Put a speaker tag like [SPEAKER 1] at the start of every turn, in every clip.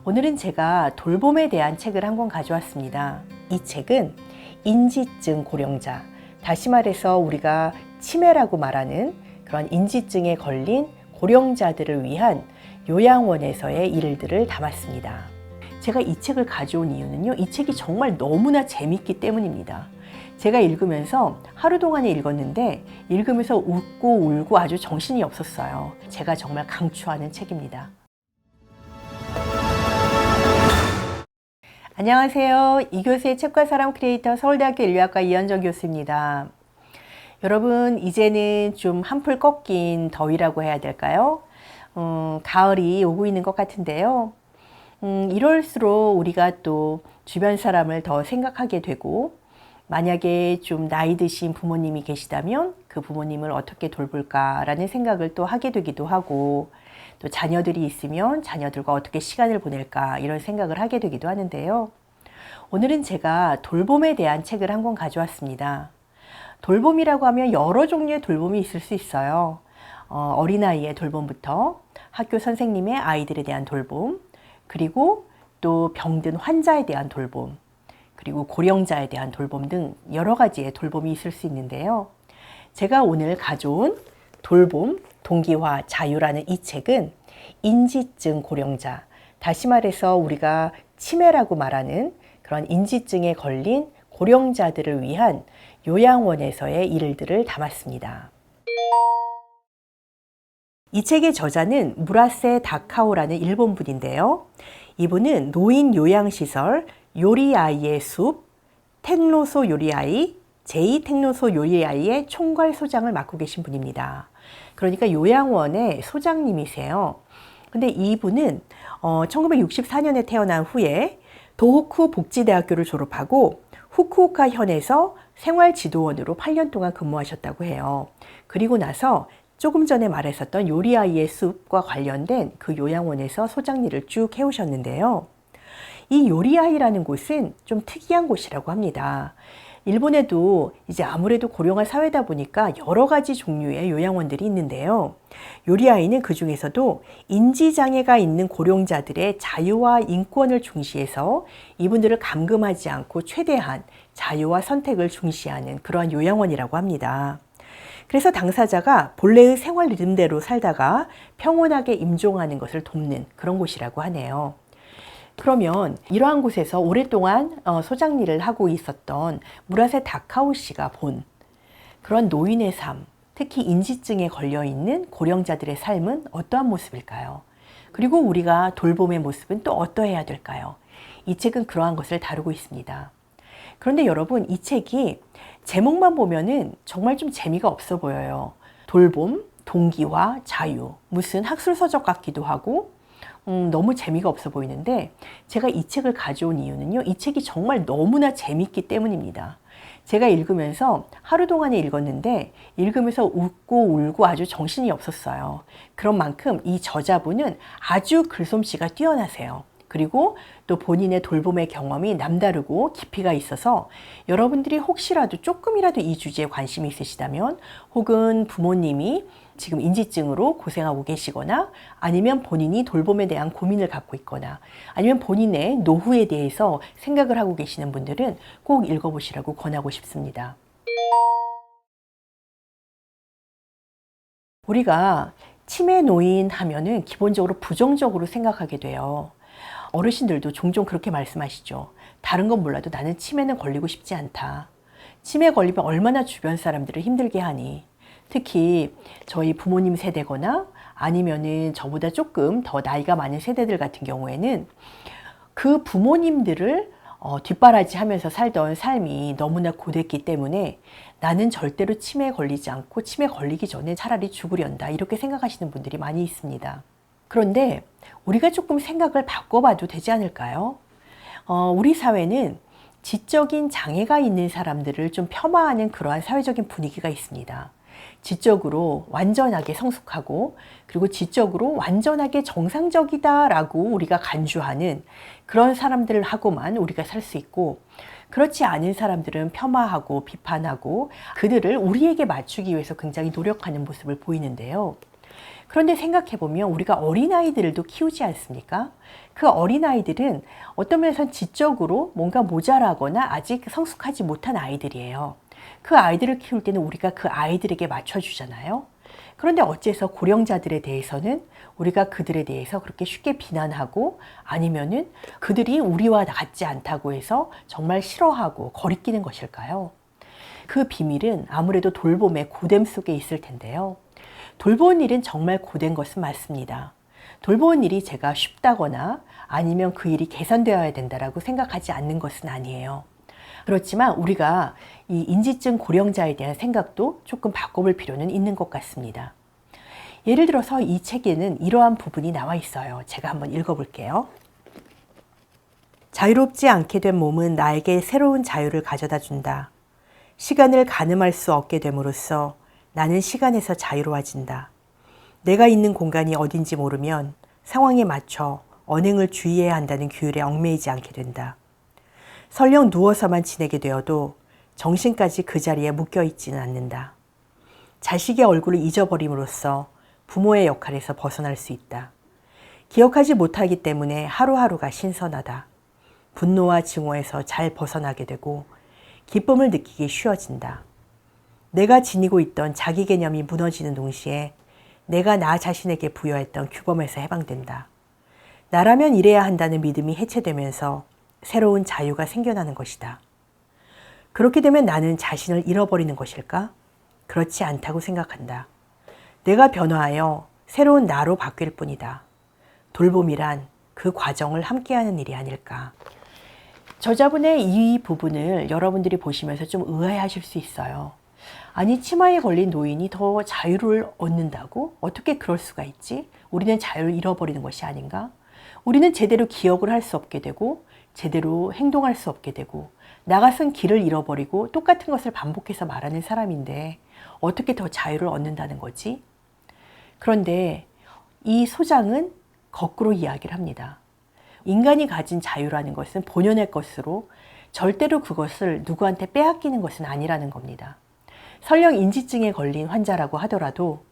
[SPEAKER 1] 오늘은 제가 돌봄에 대한 책을 한 권 가져왔습니다. 이 책은 인지증 고령자, 다시 말해서 우리가 치매라고 말하는 그런 인지증에 걸린 고령자들을 위한 요양원에서의 일들을 담았습니다. 제가 이 책을 가져온 이유는요, 이 책이 정말 너무나 재밌기 때문입니다. 제가 읽으면서 하루 동안에 읽었는데 읽으면서 웃고 울고 아주 정신이 없었어요. 제가 정말 강추하는 책입니다. 안녕하세요. 이교수의 책과 사람 크리에이터 서울대학교 인류학과 이현정 교수입니다. 여러분, 이제는 좀 한풀 꺾인 더위라고 해야 될까요? 가을이 오고 있는 것 같은데요. 이럴수록 우리가 또 주변 사람을 더 생각하게 되고, 만약에 좀 나이 드신 부모님이 계시다면 그 부모님을 어떻게 돌볼까라는 생각을 또 하게 되기도 하고, 또 자녀들이 있으면 자녀들과 어떻게 시간을 보낼까 이런 생각을 하게 되기도 하는데요. 오늘은 제가 돌봄에 대한 책을 한 권 가져왔습니다. 돌봄이라고 하면 여러 종류의 돌봄이 있을 수 있어요. 어린아이의 돌봄부터 학교 선생님의 아이들에 대한 돌봄, 그리고 또 병든 환자에 대한 돌봄, 그리고 고령자에 대한 돌봄 등 여러 가지의 돌봄이 있을 수 있는데요. 제가 오늘 가져온 돌봄, 동기화, 자유라는 이 책은 인지증 고령자, 다시 말해서 우리가 치매라고 말하는 그런 인지증에 걸린 고령자들을 위한 요양원에서의 일들을 담았습니다. 이 책의 저자는 무라세 다카오라는 일본 분인데요. 이분은 노인 요양시설 요리아이의 숲, 텐로소 요리아이, 제2텐로소 요리아이의 총괄소장을 맡고 계신 분입니다. 그러니까 요양원의 소장님이세요. 근데 이분은 1964년에 태어난 후에 도호쿠 복지대학교를 졸업하고 후쿠오카 현에서 생활지도원으로 8년 동안 근무하셨다고 해요. 그리고 나서 조금 전에 말했었던 요리아이의 숲과 관련된 그 요양원에서 소장 일을 쭉 해오셨는데요. 이 요리아이라는 곳은 좀 특이한 곳이라고 합니다. 일본에도 이제 아무래도 고령화 사회다 보니까 여러 가지 종류의 요양원들이 있는데요. 요리아이는 그 중에서도 인지장애가 있는 고령자들의 자유와 인권을 중시해서 이분들을 감금하지 않고 최대한 자유와 선택을 중시하는 그러한 요양원이라고 합니다. 그래서 당사자가 본래의 생활 리듬대로 살다가 평온하게 임종하는 것을 돕는 그런 곳이라고 하네요. 그러면 이러한 곳에서 오랫동안 소장 일을 하고 있었던 무라세 다카오 씨가 본 그런 노인의 삶, 특히 인지증에 걸려있는 고령자들의 삶은 어떠한 모습일까요? 그리고 우리가 돌봄의 모습은 또 어떠해야 될까요? 이 책은 그러한 것을 다루고 있습니다. 그런데 여러분, 이 책이 제목만 보면은 정말 좀 재미가 없어 보여요. 돌봄, 동기화, 자유, 무슨 학술서적 같기도 하고 너무 재미가 없어 보이는데, 제가 이 책을 가져온 이유는요, 이 책이 정말 너무나 재밌기 때문입니다. 제가 읽으면서 하루 동안에 읽었는데 읽으면서 웃고 울고 아주 정신이 없었어요. 그런 만큼 이 저자분은 아주 글솜씨가 뛰어나세요. 그리고 또 본인의 돌봄의 경험이 남다르고 깊이가 있어서 여러분들이 혹시라도 조금이라도 이 주제에 관심이 있으시다면, 혹은 부모님이 지금 인지증으로 고생하고 계시거나, 아니면 본인이 돌봄에 대한 고민을 갖고 있거나, 아니면 본인의 노후에 대해서 생각을 하고 계시는 분들은 꼭 읽어보시라고 권하고 싶습니다. 우리가 치매 노인 하면은 기본적으로 부정적으로 생각하게 돼요. 어르신들도 종종 그렇게 말씀하시죠. 다른 건 몰라도 나는 치매는 걸리고 싶지 않다. 치매 걸리면 얼마나 주변 사람들을 힘들게 하니. 특히 저희 부모님 세대거나 아니면은 저보다 조금 더 나이가 많은 세대들 같은 경우에는 그 부모님들을 뒷바라지 하면서 살던 삶이 너무나 고됐기 때문에 나는 절대로 치매에 걸리지 않고 치매 걸리기 전에 차라리 죽으련다, 이렇게 생각하시는 분들이 많이 있습니다. 그런데 우리가 조금 생각을 바꿔봐도 되지 않을까요? 우리 사회는 지적인 장애가 있는 사람들을 좀 폄하하는 그러한 사회적인 분위기가 있습니다. 지적으로 완전하게 성숙하고, 그리고 지적으로 완전하게 정상적이다라고 우리가 간주하는 그런 사람들하고만 우리가 살 수 있고, 그렇지 않은 사람들은 폄하하고 비판하고 그들을 우리에게 맞추기 위해서 굉장히 노력하는 모습을 보이는데요. 그런데 생각해보면 우리가 어린아이들도 키우지 않습니까? 그 어린아이들은 어떤 면에선 지적으로 뭔가 모자라거나 아직 성숙하지 못한 아이들이에요. 그 아이들을 키울 때는 우리가 그 아이들에게 맞춰주잖아요. 그런데 어째서 고령자들에 대해서는 우리가 그들에 대해서 그렇게 쉽게 비난하고 아니면은 그들이 우리와 같지 않다고 해서 정말 싫어하고 거리끼는 것일까요? 그 비밀은 아무래도 돌봄의 고됨 속에 있을 텐데요. 돌보는 일은 정말 고된 것은 맞습니다. 돌보는 일이 제가 쉽다거나 아니면 그 일이 개선되어야 된다라고 생각하지 않는 것은 아니에요. 그렇지만 우리가 이 인지증 고령자에 대한 생각도 조금 바꿔볼 필요는 있는 것 같습니다. 예를 들어서 이 책에는 이러한 부분이 나와 있어요. 제가 한번 읽어볼게요. 자유롭지 않게 된 몸은 나에게 새로운 자유를 가져다 준다. 시간을 가늠할 수 없게 됨으로써 나는 시간에서 자유로워진다. 내가 있는 공간이 어딘지 모르면 상황에 맞춰 언행을 주의해야 한다는 규율에 얽매이지 않게 된다. 설령 누워서만 지내게 되어도 정신까지 그 자리에 묶여 있지는 않는다. 자식의 얼굴을 잊어버림으로써 부모의 역할에서 벗어날 수 있다. 기억하지 못하기 때문에 하루하루가 신선하다. 분노와 증오에서 잘 벗어나게 되고 기쁨을 느끼기 쉬워진다. 내가 지니고 있던 자기 개념이 무너지는 동시에 내가 나 자신에게 부여했던 규범에서 해방된다. 나라면 이래야 한다는 믿음이 해체되면서 새로운 자유가 생겨나는 것이다. 그렇게 되면 나는 자신을 잃어버리는 것일까? 그렇지 않다고 생각한다. 내가 변화하여 새로운 나로 바뀔 뿐이다. 돌봄이란 그 과정을 함께하는 일이 아닐까. 저자분의 이 부분을 여러분들이 보시면서 좀 의아해하실 수 있어요. 아니, 치마에 걸린 노인이 더 자유를 얻는다고? 어떻게 그럴 수가 있지? 우리는 자유를 잃어버리는 것이 아닌가? 우리는 제대로 기억을 할 수 없게 되고 제대로 행동할 수 없게 되고 나가선 길을 잃어버리고 똑같은 것을 반복해서 말하는 사람인데 어떻게 더 자유를 얻는다는 거지? 그런데 이 소장은 거꾸로 이야기를 합니다. 인간이 가진 자유라는 것은 본연의 것으로 절대로 그것을 누구한테 빼앗기는 것은 아니라는 겁니다. 설령 인지증에 걸린 환자라고 하더라도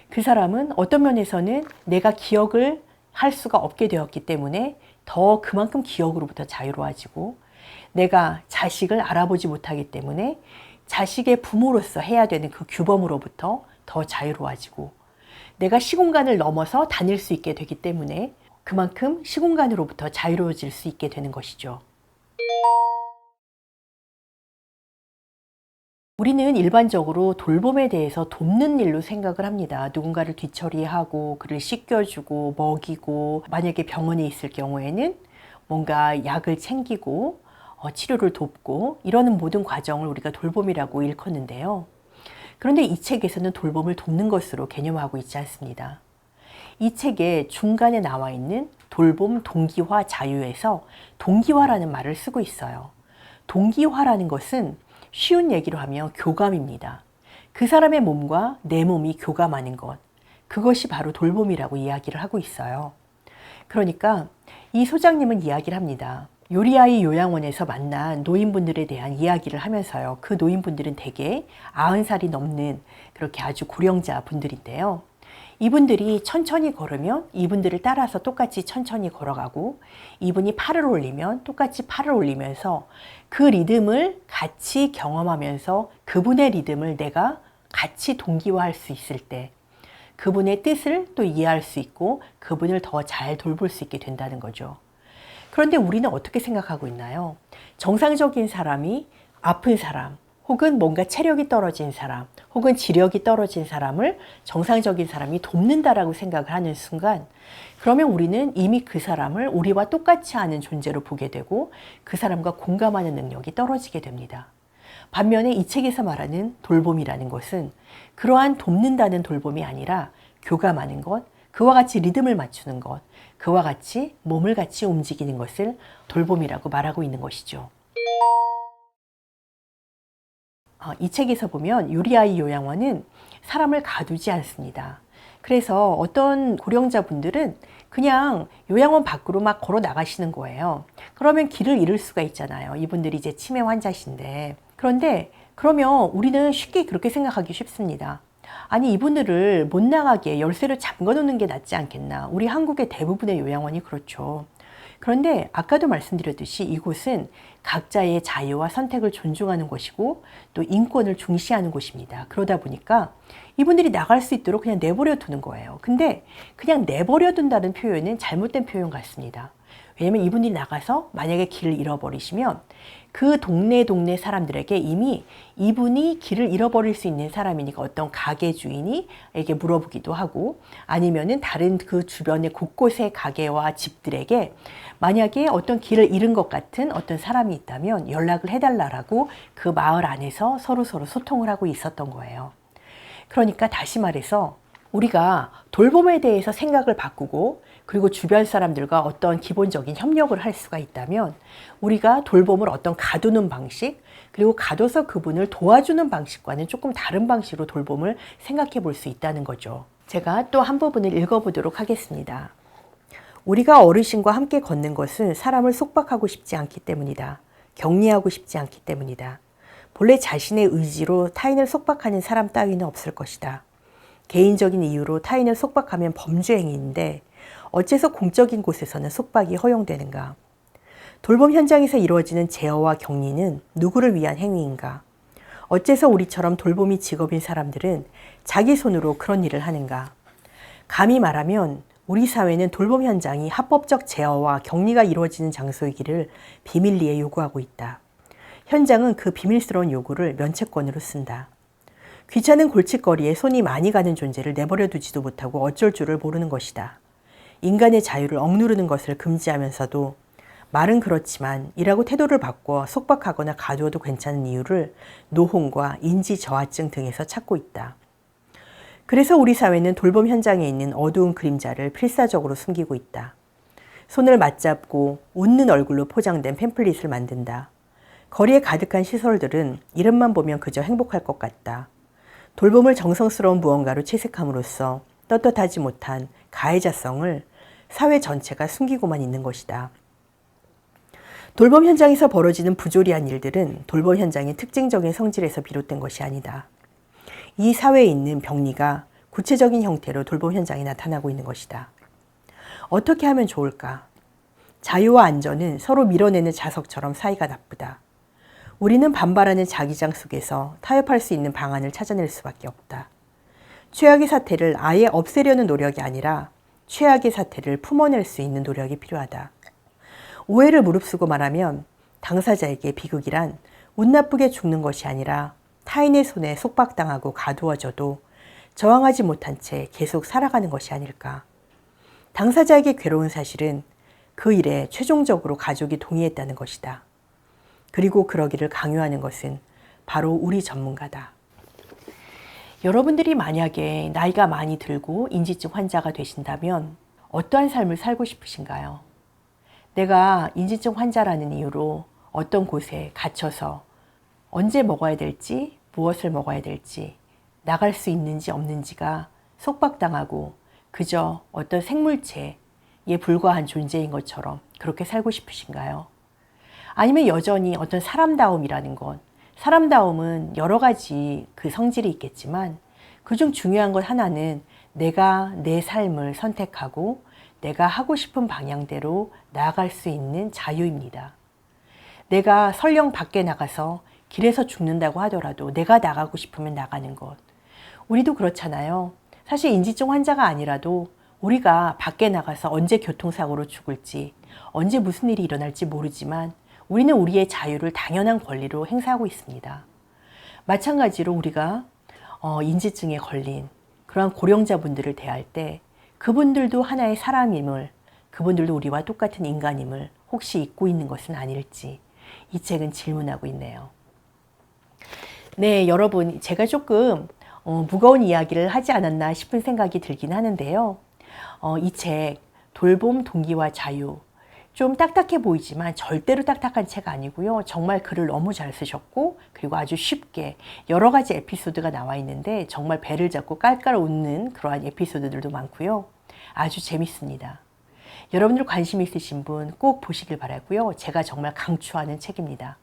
[SPEAKER 1] 그 사람은 어떤 면에서는 내가 기억을 할 수가 없게 되었기 때문에 더 그만큼 기억으로부터 자유로워지고 내가 자식을 알아보지 못하기 때문에 자식의 부모로서 해야 되는 그 규범으로부터 더 자유로워지고 내가 시공간을 넘어서 다닐 수 있게 되기 때문에 그만큼 시공간으로부터 자유로워질 수 있게 되는 것이죠. 우리는 일반적으로 돌봄에 대해서 돕는 일로 생각을 합니다. 누군가를 뒤처리하고 그를 씻겨주고 먹이고 만약에 병원에 있을 경우에는 뭔가 약을 챙기고 치료를 돕고 이러는 모든 과정을 우리가 돌봄이라고 일컫는데요. 그런데 이 책에서는 돌봄을 돕는 것으로 개념하고 있지 않습니다. 이 책의 중간에 나와 있는 돌봄 동기화 자유에서 동기화라는 말을 쓰고 있어요. 동기화라는 것은 쉬운 얘기로 하면 교감입니다. 그 사람의 몸과 내 몸이 교감하는 것, 그것이 바로 돌봄이라고 이야기를 하고 있어요. 그러니까 이 소장님은 이야기를 합니다. 요리아이 요양원에서 만난 노인분들에 대한 이야기를 하면서요. 그 노인분들은 대개 90살이 넘는 그렇게 아주 고령자 분들인데요. 이분들이 천천히 걸으면 이분들을 따라서 똑같이 천천히 걸어가고 이분이 팔을 올리면 똑같이 팔을 올리면서 그 리듬을 같이 경험하면서 그분의 리듬을 내가 같이 동기화할 수 있을 때 그분의 뜻을 또 이해할 수 있고 그분을 더 잘 돌볼 수 있게 된다는 거죠. 그런데 우리는 어떻게 생각하고 있나요? 정상적인 사람이 아픈 사람 혹은 뭔가 체력이 떨어진 사람 혹은 지력이 떨어진 사람을 정상적인 사람이 돕는다라고 생각을 하는 순간 그러면 우리는 이미 그 사람을 우리와 똑같이 하는 존재로 보게 되고 그 사람과 공감하는 능력이 떨어지게 됩니다. 반면에 이 책에서 말하는 돌봄이라는 것은 그러한 돕는다는 돌봄이 아니라 교감하는 것, 그와 같이 리듬을 맞추는 것, 그와 같이 몸을 같이 움직이는 것을 돌봄이라고 말하고 있는 것이죠. 이 책에서 보면 요리아이 요양원은 사람을 가두지 않습니다. 그래서 어떤 고령자분들은 그냥 요양원 밖으로 막 걸어 나가시는 거예요. 그러면 길을 잃을 수가 있잖아요. 이분들이 이제 치매 환자신데. 그런데 그러면 우리는 쉽게 그렇게 생각하기 쉽습니다. 아니 이분들을 못 나가게 열쇠를 잠궈 놓는 게 낫지 않겠나. 우리 한국의 대부분의 요양원이 그렇죠. 그런데 아까도 말씀드렸듯이 이곳은 각자의 자유와 선택을 존중하는 곳이고 또 인권을 중시하는 곳입니다. 그러다 보니까 이분들이 나갈 수 있도록 그냥 내버려 두는 거예요. 근데 그냥 내버려 둔다는 표현은 잘못된 표현 같습니다. 왜냐면 이분들이 나가서 만약에 길을 잃어버리시면 그 동네 사람들에게 이미 이분이 길을 잃어버릴 수 있는 사람이니까 어떤 가게 주인이에게 물어보기도 하고 아니면은 다른 그 주변의 곳곳의 가게와 집들에게 만약에 어떤 길을 잃은 것 같은 어떤 사람이 있다면 연락을 해달라고 그 마을 안에서 서로 소통을 하고 있었던 거예요. 그러니까 다시 말해서 우리가 돌봄에 대해서 생각을 바꾸고 그리고 주변 사람들과 어떤 기본적인 협력을 할 수가 있다면 우리가 돌봄을 어떤 가두는 방식 그리고 가둬서 그분을 도와주는 방식과는 조금 다른 방식으로 돌봄을 생각해 볼 수 있다는 거죠. 제가 또 한 부분을 읽어보도록 하겠습니다. 우리가 어르신과 함께 걷는 것은 사람을 속박하고 싶지 않기 때문이다. 격리하고 싶지 않기 때문이다. 본래 자신의 의지로 타인을 속박하는 사람 따위는 없을 것이다. 개인적인 이유로 타인을 속박하면 범죄 행위인데 어째서 공적인 곳에서는 속박이 허용되는가? 돌봄 현장에서 이루어지는 제어와 격리는 누구를 위한 행위인가? 어째서 우리처럼 돌봄이 직업인 사람들은 자기 손으로 그런 일을 하는가? 감히 말하면 우리 사회는 돌봄 현장이 합법적 제어와 격리가 이루어지는 장소이기를 비밀리에 요구하고 있다. 현장은 그 비밀스러운 요구를 면책권으로 쓴다. 귀찮은 골칫거리에 손이 많이 가는 존재를 내버려 두지도 못하고 어쩔 줄을 모르는 것이다. 인간의 자유를 억누르는 것을 금지하면서도 말은 그렇지만 이라고 태도를 바꿔 속박하거나 가두어도 괜찮은 이유를 노홍과 인지저하증 등에서 찾고 있다. 그래서 우리 사회는 돌봄 현장에 있는 어두운 그림자를 필사적으로 숨기고 있다. 손을 맞잡고 웃는 얼굴로 포장된 팸플릿을 만든다. 거리에 가득한 시설들은 이름만 보면 그저 행복할 것 같다. 돌봄을 정성스러운 무언가로 채색함으로써 떳떳하지 못한 가해자성을 사회 전체가 숨기고만 있는 것이다. 돌봄 현장에서 벌어지는 부조리한 일들은 돌봄 현장의 특징적인 성질에서 비롯된 것이 아니다. 이 사회에 있는 병리가 구체적인 형태로 돌봄 현장에 나타나고 있는 것이다. 어떻게 하면 좋을까? 자유와 안전은 서로 밀어내는 자석처럼 사이가 나쁘다. 우리는 반발하는 자기장 속에서 타협할 수 있는 방안을 찾아낼 수밖에 없다. 최악의 사태를 아예 없애려는 노력이 아니라 최악의 사태를 품어낼 수 있는 노력이 필요하다. 오해를 무릅쓰고 말하면 당사자에게 비극이란 운 나쁘게 죽는 것이 아니라 타인의 손에 속박당하고 가두어져도 저항하지 못한 채 계속 살아가는 것이 아닐까. 당사자에게 괴로운 사실은 그 일에 최종적으로 가족이 동의했다는 것이다. 그리고 그러기를 강요하는 것은 바로 우리 전문가다. 여러분들이 만약에 나이가 많이 들고 인지증 환자가 되신다면 어떠한 삶을 살고 싶으신가요? 내가 인지증 환자라는 이유로 어떤 곳에 갇혀서 언제 먹어야 될지, 무엇을 먹어야 될지, 나갈 수 있는지 없는지가 속박당하고 그저 어떤 생물체에 불과한 존재인 것처럼 그렇게 살고 싶으신가요? 아니면 여전히 어떤 사람다움이라는 것, 사람다움은 여러 가지 그 성질이 있겠지만 그중 중요한 것 하나는 내가 내 삶을 선택하고 내가 하고 싶은 방향대로 나아갈 수 있는 자유입니다. 내가 설령 밖에 나가서 길에서 죽는다고 하더라도 내가 나가고 싶으면 나가는 것. 우리도 그렇잖아요. 사실 인지증 환자가 아니라도 우리가 밖에 나가서 언제 교통사고로 죽을지, 언제 무슨 일이 일어날지 모르지만 우리는 우리의 자유를 당연한 권리로 행사하고 있습니다. 마찬가지로 우리가 인지증에 걸린 그러한 고령자분들을 대할 때 그분들도 하나의 사람임을, 그분들도 우리와 똑같은 인간임을 혹시 잊고 있는 것은 아닐지 이 책은 질문하고 있네요. 네, 여러분, 제가 조금 무거운 이야기를 하지 않았나 싶은 생각이 들긴 하는데요. 이 책 돌봄, 동기와 자유, 좀 딱딱해 보이지만 절대로 딱딱한 책 아니고요. 정말 글을 너무 잘 쓰셨고 그리고 아주 쉽게 여러 가지 에피소드가 나와 있는데 정말 배를 잡고 깔깔 웃는 그러한 에피소드들도 많고요. 아주 재밌습니다. 여러분들 관심 있으신 분 꼭 보시길 바라고요. 제가 정말 강추하는 책입니다.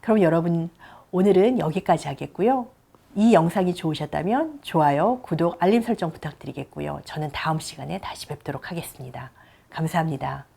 [SPEAKER 1] 그럼 여러분 오늘은 여기까지 하겠고요. 이 영상이 좋으셨다면 좋아요, 구독, 알림 설정 부탁드리겠고요. 저는 다음 시간에 다시 뵙도록 하겠습니다. 감사합니다.